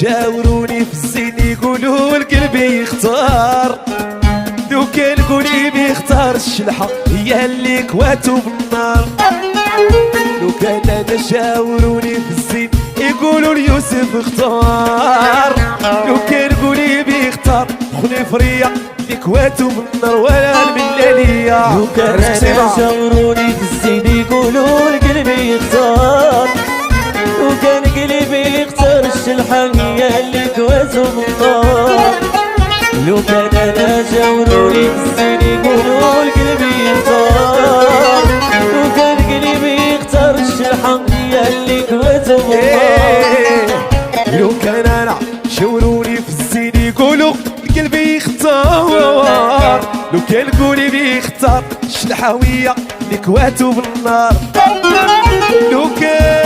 شاوروني في الزين يقولوا القلب يختار، لو كان قولي بيختار الشلحة هي اللي كواتو بالنار. لو كان انا شاوروني في الزين يقولوا ليوسف اختار، لو كان قولي بيختار خلي فريا اللي كواتو بالنار ولا الملالية. لو كان انا شاوروني في الزين يقولوا القلب يختار، لو كان قلبي يختار الشلحة هي اللي كواتو بالنار. لو كان انا شاوروني في الزين يقولوا القلب يختار، لو كان قلبي يختار الشلحة هي اللي كواتو بالنار. لو كان انا شاوروني في الزين يقولوا قلبي يختار، لو كان قولي بيختار الشلحة ويا اللي كواتو بالنار. لو كان